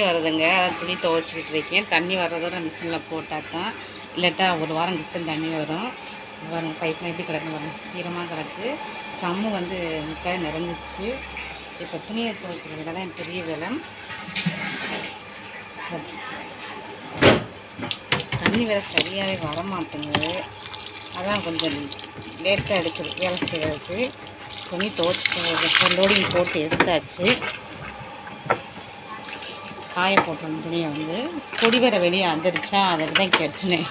வருதுங்க, அதான் துணி துவைச்சிக்கிட்டு இருக்கேன். தண்ணி வர்றதோட மிஷினில் போட்டால் தான், இல்லாட்டா ஒரு வாரம் மிஷின் தண்ணி வரும். பாருங்க பைப்லாம் எப்படி கிடக்கு வரும், ஈரமாக கிடக்கு. ட்ரம்மு வந்து முக்காய் நிறைஞ்சிச்சு. இப்போ துணியை துவைக்கிறது தான் என் பெரிய வேலை. தண்ணி வேறு சரியாகவே வரமாட்டேங்குது, அதான் கொஞ்சம் லேட்டாக எடுக்குது வேலை செய்கிறதுக்கு. துணி துவைச்சிட்டு லோடிங் போட்டு எடுத்தாச்சு. காய போட்டோம் துணியை வந்து. கொடி வேற வெளியே வந்துடுச்சா, அதுக்கு தான் கெட்டினேன்.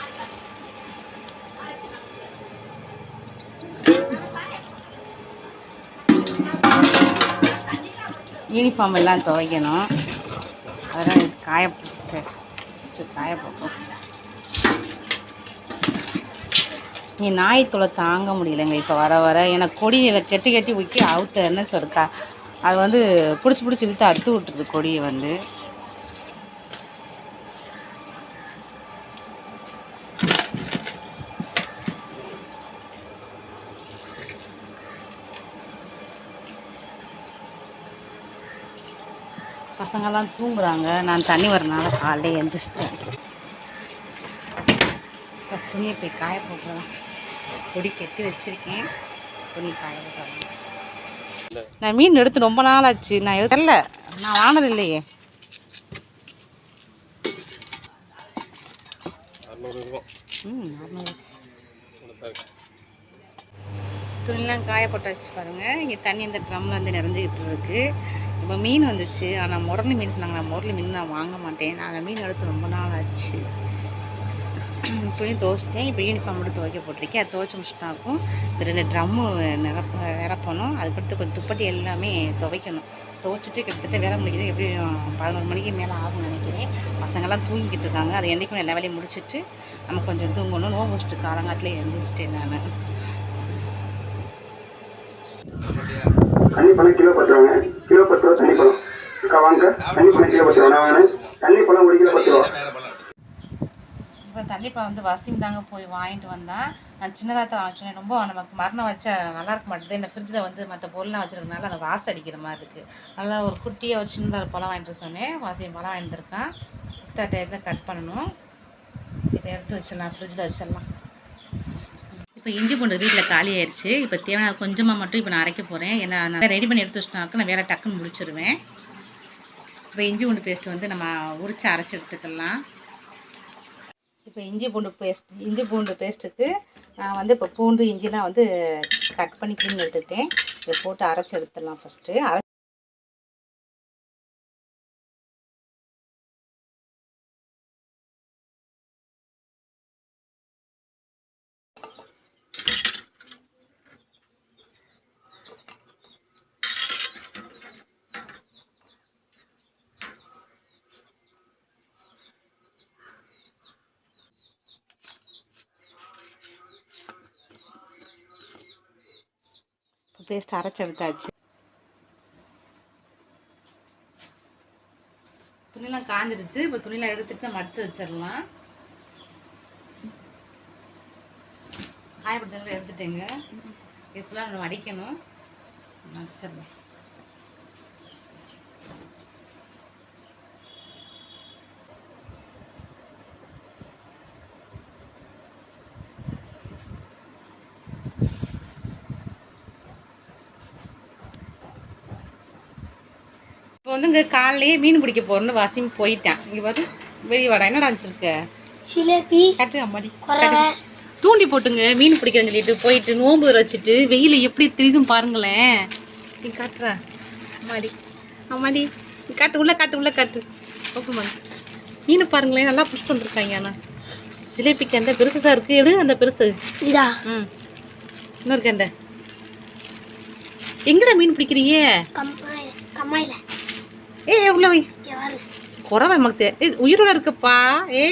யூனிஃபார்ம் எல்லாம் துவைக்கணும், அதெல்லாம் இது காய போட்டு ஃபஸ்ட்டு காய போட்டோம். நீ நாய்த்தொலை தாங்க முடியலைங்க இப்போ வர வர. எனக்கு கொடியில் கெட்டி கெட்டி ஊக்கி அவுத்த என்ன சொல்லிருக்கா, அது வந்து பிடிச்சி இழுத்து அறுத்து விட்டுருது கொடியை வந்து. பசங்கள்லாம் தூங்குறாங்க, நான் தண்ணி வரனால காலையில் எழுந்திரிச்சிட்டேன். துணியை போய் காய போட்டுறேன். கொடி கெட்டி வச்சுருக்கேன், துணி காய போட்டுறேன். நான் மீன் எடுத்து ரொம்ப நாள் ஆச்சு, நான் எடுக்கல, நான் வாங்கினது இல்லையே. துணிலாம் காய போட்டாச்சு பாருங்கள். இங்கே தண்ணி இந்த ட்ரம்மில் வந்து நிறைஞ்சிக்கிட்டு இருக்குது. இப்போ மீன் வந்துச்சு, ஆனால் முரளி மீன் சொன்னாங்க. நான் முரளி மீன் நான் வாங்க மாட்டேன், நான் மீன் எடுத்து ரொம்ப நாள் ஆச்சு. துணி துவைச்சிட்டேன். இப்போ யூனிஃபார்ம் மட்டும் துவைக்க போட்டிருக்கேன், அது துவைச்சி முடிச்சுட்டாக்கும். இந்த 2 ட்ரம்மு நிரப்பணும். அதுக்கடுத்து கொஞ்சம் துப்பட்டி எல்லாமே துவைக்கணும். துவைச்சிட்டு கிட்டத்தட்ட வேலை முடிக்கிறது எப்படியும் 11 மணிக்கு மேலே ஆகும்னு நினைக்கிறேன். பசங்கள்லாம் தூங்கிக்கிட்டு இருக்காங்க, அது என்றைக்கும் எல்லா வேலையும் முடிச்சுட்டு நம்ம கொஞ்சம் தூங்கணும். நோம்பு முடிச்சுட்டு காலங்காட்டிலே எழுந்திரிச்சிட்டேன் நான். தண்ணி பழம் கிலோ 10 ரூபாங்க, கிலோ 10 ரூபா தண்ணி பழம். வாங்க தண்ணி பழம் கிலோ 10 ரூபா. நான் தண்ணி பழம் 1 கிலோ 10 ரூபா. இப்போ தண்ணி பழம் வந்து வசிம் தாங்க போய் வாங்கிட்டு வந்தேன். நான் சின்னதாக தான் வாங்கிச்சேன். ரொம்ப நமக்கு மரணம் வச்சா நல்லா இருக்க மாட்டேது. இந்த ஃப்ரிட்ஜில் வந்து மற்ற பொருள்லாம் வச்சுருக்கனால அந்த வாசம் அடிக்கிற மாதிரி இருக்குது. நல்லா ஒரு குட்டியாக ஒரு சின்னதாக பழம் வாங்கிட்டு சொன்னேன். வசிம் பழம் வாங்கிட்டுருக்கான். இஃப்தார் டயத்தில் கட் பண்ணணும். இதை எடுத்து வச்சிடலாம், ஃப்ரிட்ஜில் வச்சிடலாம். இப்போ இஞ்சி பூண்டு வீட்டில் காலி ஆயிடுச்சு. இப்போ தேவையான கொஞ்சமாக மட்டும் இப்போ நான் அரைக்க போகிறேன். ஏன்னா நான் ரெடி பண்ணி எடுத்து வச்சிட்டாக்க நான் வேறு டக்குன்னு முடிச்சிடுவேன். இப்போ இஞ்சி பூண்டு பேஸ்ட்டு வந்து நம்ம உரித்து அரைச்சி எடுத்துக்கலாம். இப்போ இஞ்சி பூண்டு பேஸ்ட்டுக்கு நான் வந்து இப்போ பூண்டு இஞ்சிலாம் வந்து கட் பண்ணி க்ளீன் எடுத்துக்கிட்டேன். இதை போட்டு அரைச்சி எடுத்துடலாம் ஃபஸ்ட்டு. பேஸ்ட் அரைச்சி எடுத்தாச்சு. துணிலாம் காஞ்சிடுச்சு. இப்போ துணிலாம் எடுத்துட்டு மடிச்சு வச்சிடலாம். காயப்படுத்த எடுத்துட்டேங்க. இது ஃபுல்லாக நம்ம அடிக்கணும், மடிச்சிடலாம். இப்போ வந்து இங்கே காலையிலேயே மீன் பிடிக்க போகிறோன்னு வாசிம் போயிட்டேன். இங்கே வரும் வெளியே வாடா, என்னடா வச்சுருக்க? ஜிலேபி கட்டு அம்மாடி தூண்டி போட்டுங்க மீன் பிடிக்கிறேன்னு சொல்லிட்டு போயிட்டு நோம்பு வச்சுட்டு வெயில் எப்படி தெரியுதும் பாருங்களேன். நீ காட்டுற அம்மாடி அம்மாடி, நீ காட்டு உள்ள காட்டு ஓகே மாதிரி மீனை பாருங்களேன், நல்லா புஷ் பண்ணிருக்காங்க. ஆனால் ஜிலேபிக்கு அந்த பெருசா இருக்குது. எடு அந்த பெருசு இதா. இன்னொரு கண்டை. எங்கடா மீன் பிடிக்கிறீங்க? கம்மாயில. உள்ள வை. குறவை நமக்கு உயிரோட இருக்குப்பா.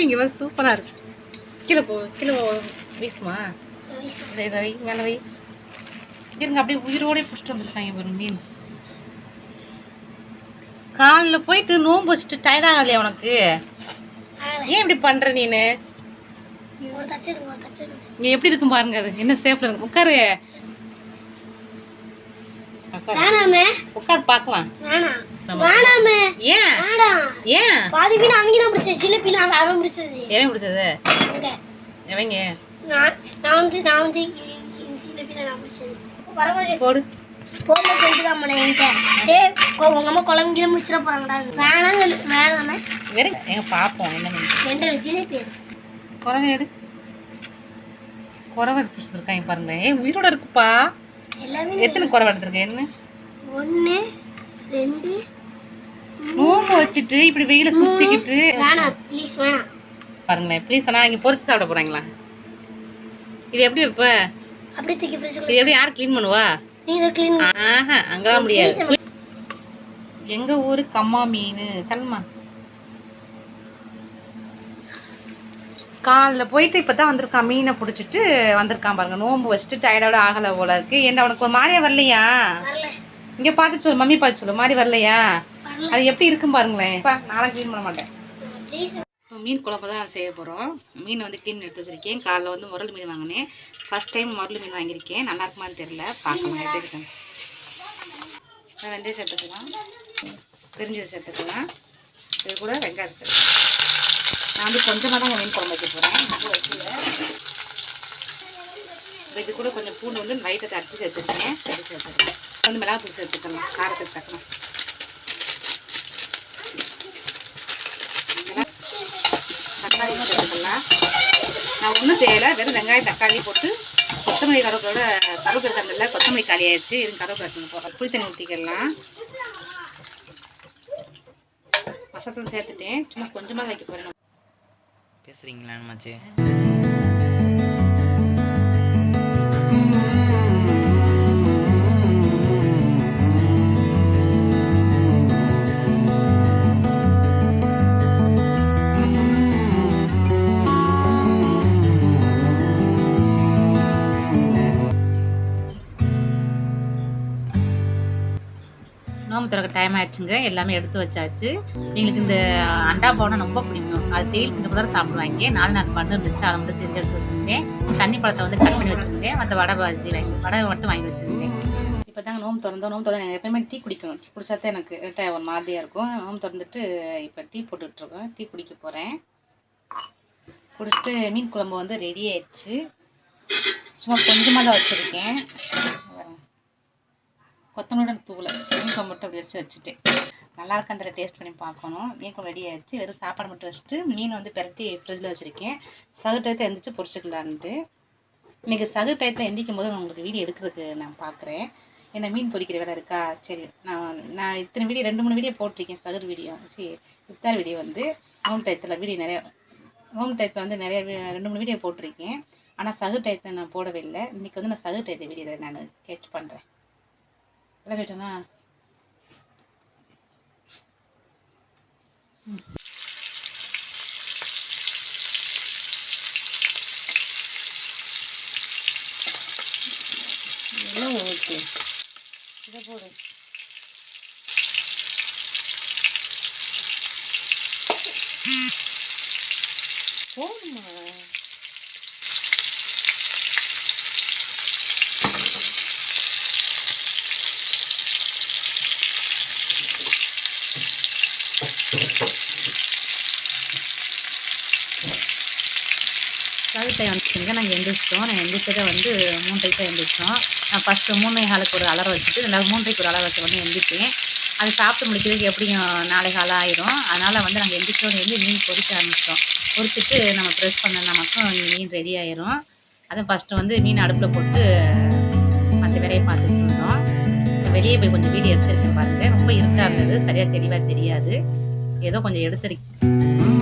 இங்கே வந்து சூப்பராக இருக்கு. கீழே வீசுமா? இதை வை, மேலே வை. இருங்க அப்படியே உயிரோடய பிடிச்சிட்டு வந்துருக்காங்க பாருங்க மீன். காலில் போயிட்டு நோம்பு வச்சுட்டு டயர்டாகலையா உனக்கு? ஏன் இப்படி பண்ணுற நீனு? இங்கே எப்படி இருக்கும் பாருங்க, அது என்ன சேஃப்ல இருக்கு. உட்காரு உட்காரு பார்க்கலாம். வேணாமே. ஏன் வேணாம். ஏன் பாதி மீன் அவங்க தான் பிடிச்சது. ஜிலேபி நான் அவன் பிடிச்சது. எவன் பிடிச்சது? எங்க? எவங்க? நான் வந்து ஜிலேபி நான் பிடிச்சது. பரவாயில்லை. போடு. போடல சொல்லிட்டு தான் போனேன் என்கிட்ட. டேய் உங்க அம்மா குழம்புல முடிச்சிட போறாங்கடா. வேணாமே. வேற எங்க பாப்போம் என்ன மீன். ரெண்டு ஜிலேபி. குறவை எடு. குறவை எடுத்துருக்காங்க பாருங்க. உயிரோட இருக்குப்பா. எல்லாமே எத்தனை குறவை எடுத்துருக்கேன்? என்ன 1 2 நோம்பு வச்சுட்டு இப்படி வெயில சுத்திக்கிட்டு. வேணாம் ப்ளீஸ் வேணாம். பாருங்களேன் ப்ளீஸ். ஆனால் இங்கே பொரிச்சு சாப்பிட போறாங்களா? இது எப்படி வைப்ப? அப்படியே தூக்கி ஃப்ரிட்ஜ்ல. இது எப்படி யார் க்ளீன் பண்ணுவா? நீங்க க்ளீன். ஆஹா அங்கெல்லாம் முடியாது. எங்க ஊரு கம்மா மீன் தல்மா. காலைல போயிட்டு இப்பதான் வந்திருக்கான். மீனை பிடிச்சிட்டு வந்திருக்கான் பாருங்க. நோம்பு வச்சுட்டு டயர்டோட ஆகலை போல இருக்கு. என்ன உனக்கு ஒரு மாதிரியா வரலையா? இங்க பார்த்து சொல்லு, மம்மி பார்த்து சொல்லு. மாதிரி வரலையா? அது எப்படி இருக்கும் பாருங்களேன். நானும் க்ளீன் பண்ண மாட்டேன். மீன் குழம்பு தான் செய்ய போகிறோம். மீன் வந்து க்ளீன் எடுத்து வச்சிருக்கேன். காலைல வந்து முரல் மீன் வாங்கினேன். ஃபர்ஸ்ட் டைம் முரல் மீன் வாங்கியிருக்கேன். நல்லா இருக்குமான்னு தெரியல, பார்க்கலாம் எப்படி இருக்கேன். வெந்தயம் சேர்த்துக்கலாம், பெருஞ்சீரகம் சேர்த்துக்கலாம், இது கூட வெங்காயம் சேர்த்துக்கலாம். நான் வந்து கொஞ்சமாக தான் மீன் குழம்பு வைக்க போகிறேன். இது கூட கொஞ்சம் பூண்டு வந்து லைட்டை தட்டி சேர்த்துருக்கேன். தட்டி சேர்த்துருக்கேன். வந்து மிளகாத்தூள் சேர்த்துக்கலாம் காரத்துக்கு தக்கலாம். தக்காளி சேர்த்துக்கலாம். நான் ஒன்றும் செய்யலை, வெறும் வெங்காயம் தக்காளி போட்டு கொத்தமல்லி கருவேப்பிலோட கருவேப்பிலை தண்டில் கொத்தமல்லி காலி ஆயிடுச்சு. இது கருவேப்பிலை போடுறோம். புளி தண்ணி ஊற்றிக்கலாம். மசாலா சேர்த்துட்டேன். சும்மா கொஞ்சமாக வைக்க போகிறேன். பேசுறீங்களா அம்மாச்சி? நோம்பு திறக்க டைம் ஆயிடுச்சுங்க. எல்லாமே எடுத்து வச்சாச்சு. எங்களுக்கு இந்த அண்டா பவுனா ரொம்ப பிடிக்கும். அது தேயில் கொஞ்சம் தான் சாப்பிடுவாங்க. 4 பண்ணு இருந்துச்சு. அதை வந்து செஞ்சு எடுத்து வச்சுருந்தேன். தண்ணி பழத்தை வந்து கட் பண்ணி வச்சுருந்தேன். மற்ற வடை மட்டும் வாங்கி வச்சுருந்தேன். இப்போ தாங்க நோம்பு திறந்தோம். நோம்பு திறந்து எப்பயுமே டீ குடிக்கணும். டீ குடிச்சா தான் எனக்கு ஒரு மாதிரியாக இருக்கும். நோம்பு திறந்துட்டு இப்போ டீ போட்டுட்ருக்கோம். டீ குடிக்க போகிறேன். குடிச்சிட்டு மீன் குழம்பு வந்து ரெடி ஆயிடுச்சு. சும்மா கொஞ்சமாக தான் வச்சுருக்கேன். கொத்தமல்லி தூளை மீன் குழம்பு மட்டும் அப்படி வச்சுட்டேன். நல்லா இருக்கு. அந்த டேஸ்ட் பண்ணி பார்க்கணும். மீன் குழம்பு ரெடி ஆயிடுச்சு. வெறும் சாப்பாடு மட்டும் வச்சுட்டு மீன் வந்து பெரட்டி ஃப்ரிட்ஜில் வச்சுருக்கேன். சகு டயத்தை எந்திரிச்சு பொரிச்சுக்கலான்ட்டு. இன்றைக்கி சகு டயத்தை எந்திரிக்கும் போது உங்களுக்கு வீடியோ எடுக்கிறதுக்கு நான் பார்க்குறேன். என்ன மீன் பொரிக்கிற வேலை இருக்கா? சரி, நான் இத்தனை வீடியோ 2-3 வீடியோ போட்டிருக்கேன். சகுர் வீடியோ, சரி இஃப்தார் வீடியோ வந்து நோம்பு டயத்தில் வீடியோ நிறையா நோம்பு டயத்தில் வந்து நிறைய 2-3 வீடியோ போட்டிருக்கேன். ஆனால் சகு டயத்தை நான் போடவே இல்லை. இன்றைக்கி வந்து நான் சகு டயத்தை வீடியோ நான் கேட்ச் பண்ணுறேன். என்ன கேட்டேன்னா ஓகே இதை போடு. போடுமா சகு டைம் வந்துச்சுங்க. நாங்கள் எந்திரிச்சிட்டோம். நான் எந்திரிச்சதை வந்து 3:30 எந்திரிச்சோம். நான் ஃபஸ்ட்டு 3:15 ஒரு அலரம் வச்சுட்டு 3:30 ஒரு அலரம் வச்சு வந்து எந்திரிச்சேன். அது சாப்பிட்டு முடிக்கிறதுக்கு எப்படியும் 4:15 ஆயிரும். அதனால் வந்து நாங்கள் எந்திரிச்சோன்னு மீன் பொரிக்க ஆரம்பிச்சிட்டோம். பொரிச்சிட்டு நம்ம ப்ரெஸ் பண்ணோன்னா மட்டும் மீன் ரெடி ஆயிரும். அதுவும் ஃபஸ்ட்டு வந்து மீன் அடுப்பில் போட்டு மற்ற வேலையை பார்த்துட்டு இருந்தோம். வெளியே போய் கொஞ்சம் வீடியோ எடுத்துருக்கேன் பாருங்கள். ரொம்ப இருட்டாக இருந்தது, சரியாக தெளிவாக தெரியாது. ஏதோ கொஞ்சம் எடுத்துருக்கேன்.